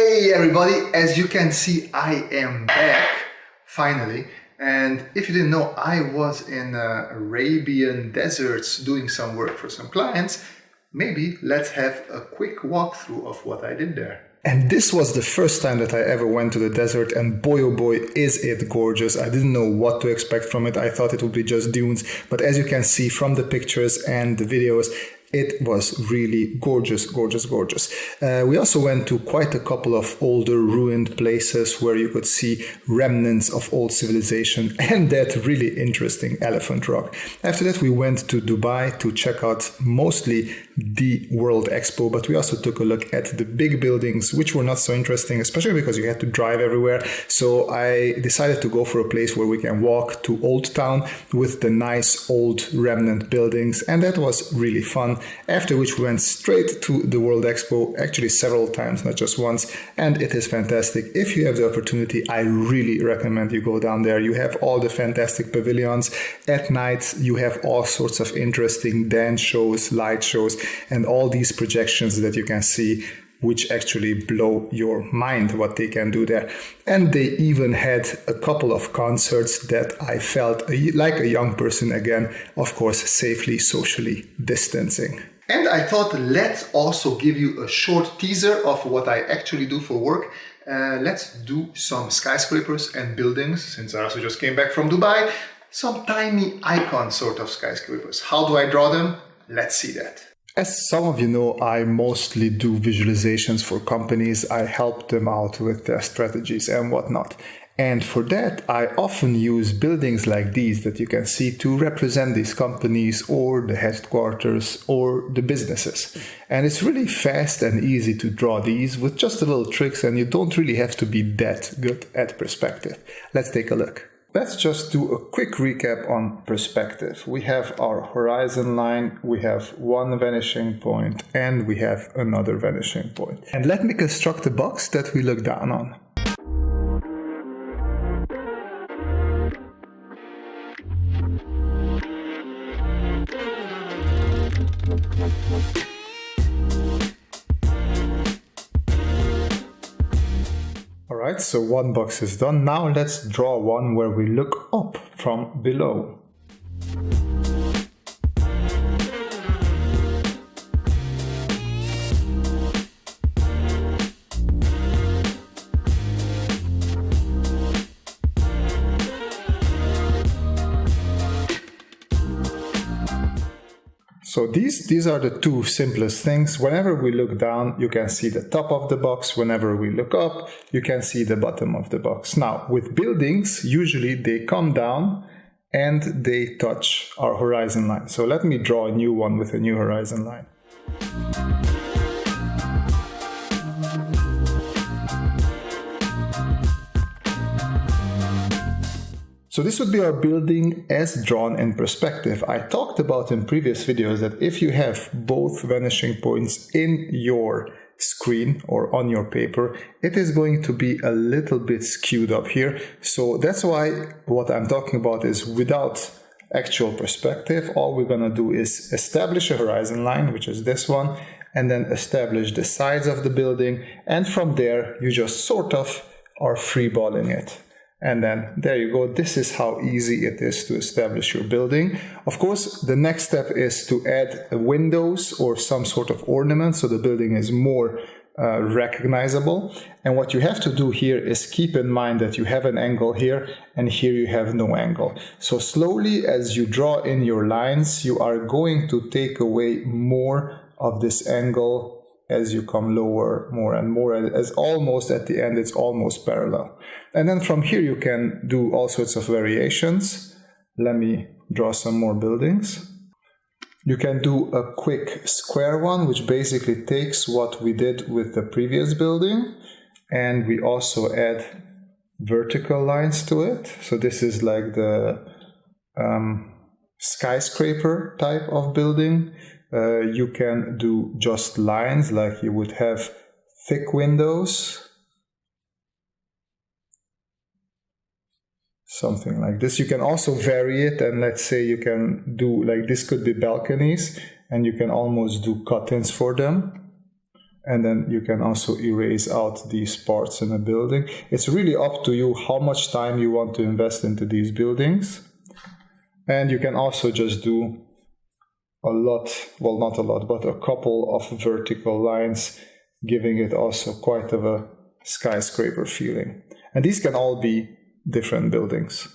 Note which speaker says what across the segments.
Speaker 1: Hey everybody, as you can see, I am back, finally. And if you didn't know, I was in Arabian deserts doing some work for some clients. Maybe let's have a quick walkthrough of what I did there. And this was the first time that I ever went to the desert, and boy oh boy is it gorgeous. I didn't know what to expect from it. I thought it would be just dunes, but as you can see from the pictures and the videos, it was really gorgeous, gorgeous, gorgeous. We also went to quite a couple of older ruined places where you could see remnants of old civilization and that really interesting elephant rock. After that, we went to Dubai to check out mostly the World Expo, but we also took a look at the big buildings, which were not so interesting, especially because you had to drive everywhere. So I decided to go for a place where we can walk to Old Town with the nice old remnant buildings, and that was really fun. After which we went straight to the World Expo, actually several times, not just once, and it is fantastic. If you have the opportunity, I really recommend you go down there. You have all the fantastic pavilions. At night, you have all sorts of interesting dance shows, light shows, and all these projections that you can see, which actually blow your mind what they can do there. And they even had a couple of concerts that I felt like a young person again, of course, safely socially distancing. And I thought, let's also give you a short teaser of what I actually do for work. Let's do some skyscrapers and buildings, since I also just came back from Dubai. Some tiny icon sort of skyscrapers. How do I draw them? Let's see that. As some of you know, I mostly do visualizations for companies. I help them out with their strategies and whatnot. And for that, I often use buildings like these that you can see to represent these companies or the headquarters or the businesses. And it's really fast and easy to draw these with just a little tricks, and you don't really have to be that good at perspective. Let's take a look. Let's just do a quick recap on perspective. We have our horizon line, we have one vanishing point, and we have another vanishing point. And let me construct a box that we look down on. Alright, so one box is done. Now let's draw one where we look up from below. So these are the two simplest things. Whenever we look down, you can see the top of the box. Whenever we look up, you can see the bottom of the box. Now, with buildings, usually they come down and they touch our horizon line. So let me draw a new one with a new horizon line. So this would be our building as drawn in perspective. I talked about in previous videos that if you have both vanishing points in your screen or on your paper, it is going to be a little bit skewed up here. So that's why what I'm talking about is without actual perspective, all we're going to do is establish a horizon line, which is this one, and then establish the sides of the building. And from there, you just sort of are freeballing it. And then there you go. This is how easy it is to establish your building. Of course, the next step is to add windows or some sort of ornament so the building is more recognizable. And what you have to do here is keep in mind that you have an angle here and here you have no angle. So slowly as you draw in your lines, you are going to take away more of this angle as you come lower more and more, as almost at the end it's almost parallel. And then from here you can do all sorts of variations. Let me draw some more buildings. You can do a quick square one, which basically takes what we did with the previous building, and we also add vertical lines to it. So this is like the skyscraper type of building. You can do just lines, like you would have thick windows, something like this. You can also vary it, and let's say you can do like this could be balconies, and you can almost do curtains for them.
Speaker 2: And then you can also erase out these parts in a building. It's really up to you how much time you want to invest into these buildings. And you can also just do a lot, well, not a lot, but a couple of vertical lines, giving it also quite of a skyscraper feeling. And these can all be different buildings.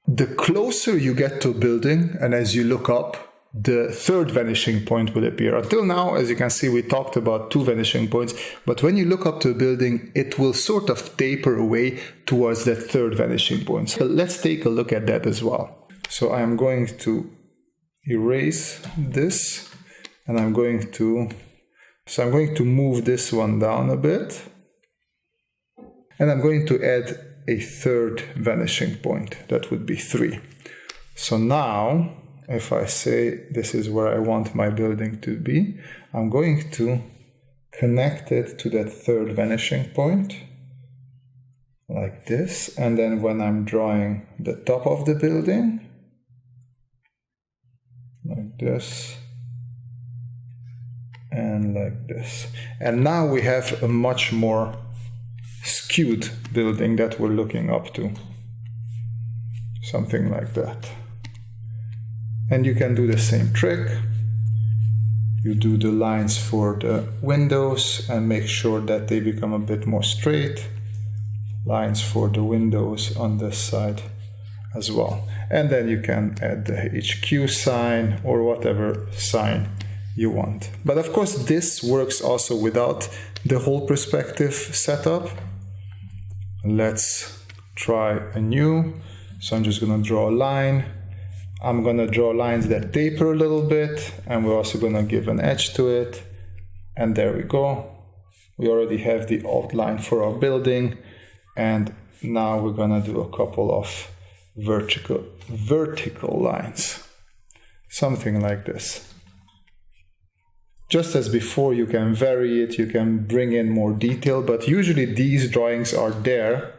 Speaker 2: The closer you get to a building, and as you look up, the third vanishing point will appear. Until now, as you can see, we talked about 2 vanishing points, but when you look up to a building, it will sort of taper away towards that third vanishing point. So let's take a look at that as well. So I'm going to erase this, and I'm going to move this one down a bit, and I'm going to add a third vanishing point. That would be 3. So now, if I say this is where I want my building to be, I'm going to connect it to that third vanishing point, like this. And then when I'm drawing the top of the building, like this, and like this. And now we have a much more skewed building that we're looking up to. Something like that. And you can do the same trick. You do the lines for the windows and make sure that they become a bit more straight. Lines for the windows on this side as well. And then you can add the HQ sign or whatever sign you want. But of course, this works also without the whole perspective setup. Let's try anew. So I'm just going to draw a line. I'm going to draw lines that taper a little bit, and we're also going to give an edge to it. And there we go. We already have the outline for our building. And now we're going to do a couple of vertical lines. Something like this. Just as before, you can vary it, you can bring in more detail, but usually these drawings are there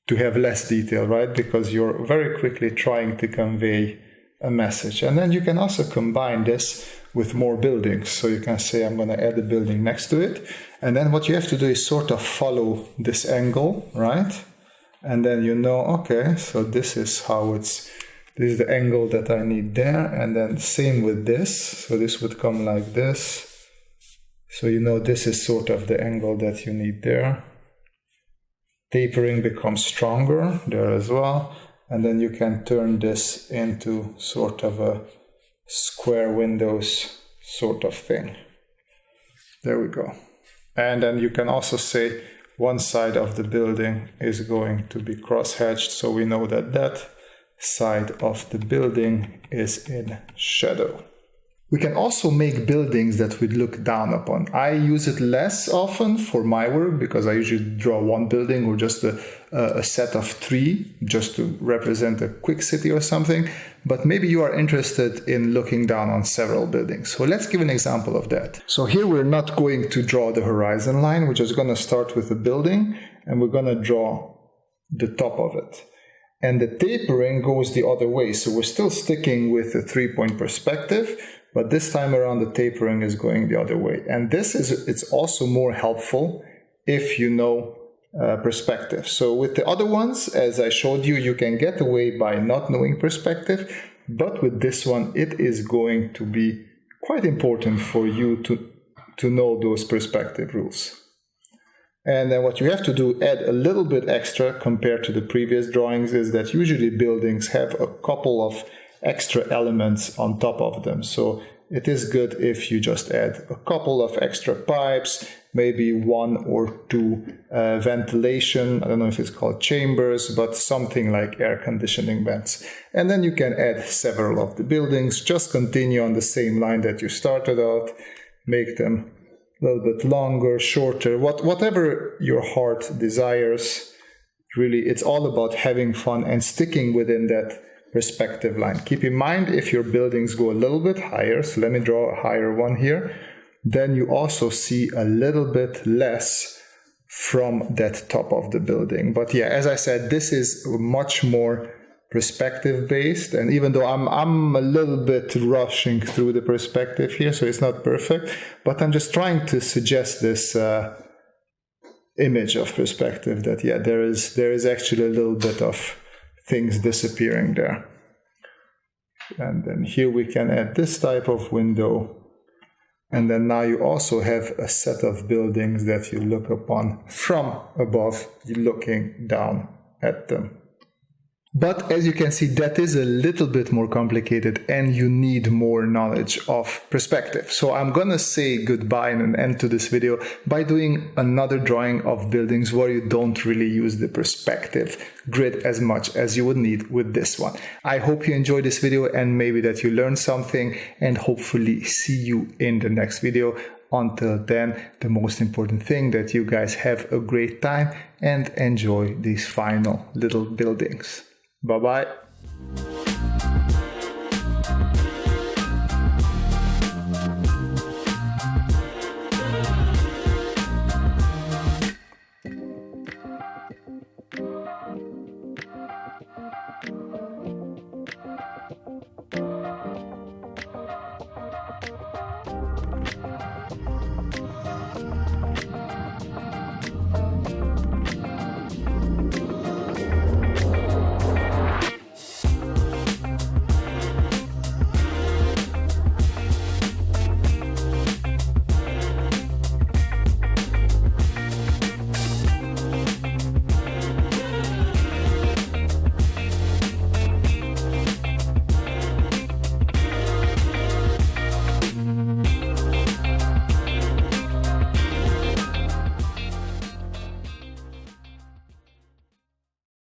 Speaker 2: to have less detail, right? Because you're very quickly trying to convey a message. And then you can also combine this with more buildings. So you can say, I'm going to add a building next to it. And then what you have to do is sort of follow this angle, right? And then you know, okay, so this is how this is the angle that I need there. And then same with this. So this would come like this. So you know this is sort of the angle that you need there. Tapering becomes stronger there as well. And then you can turn this into sort of a square windows sort of thing. There we go. And then you can also say one side of the building is going to be cross-hatched, so we know that that side of the building is in shadow. We can also make buildings that we look down upon. I use it less often for my work because I usually draw one building or just a set of 3 just to represent a quick city or something. But maybe you are interested in looking down on several buildings. So let's give an example of that. So here we're not going to draw the horizon line. We're just going to start with a building and we're going to draw the top of it. And the tapering goes the other way. So we're still sticking with a 3-point perspective, but this time around the tapering is going the other way. And it's also more helpful if you know perspective. So with the other ones, as I showed you, you can get away by not knowing perspective. But with this one, it is going to be quite important for you to know those perspective rules. And then what you have to do, add a little bit extra compared to the previous drawings, is that usually buildings have a couple of extra elements on top of them. So it is good if you just add a couple of extra pipes, maybe 1 or 2 ventilation, I don't know if it's called chambers, but something like air conditioning vents. And then you can add several of the buildings, just continue on the same line that you started out, make them a little bit longer, shorter, whatever your heart desires. Really, it's all about having fun and sticking within that perspective line. Keep in mind, if your buildings go a little bit higher, so let me draw a higher one here, then you also see a little bit less from that top of the building. But yeah, as I said, this is much more perspective based, and even though I'm a little bit rushing through the perspective here, so it's not perfect, but I'm just trying to suggest this image of perspective that there is actually a little bit of things disappearing there. And then here we can add this type of window. And then now you also have a set of buildings that you look upon from above, looking down at them. But as you can see, that is a little bit more complicated and you need more knowledge of perspective. So I'm gonna say goodbye and an end to this video by doing another drawing of buildings where you don't really use the perspective grid as much as you would need with this one. I hope you enjoyed this video and maybe that you learned something, and hopefully see you in the next video. Until then, the most important thing that you guys have a great time and enjoy these final little buildings. Bye-bye.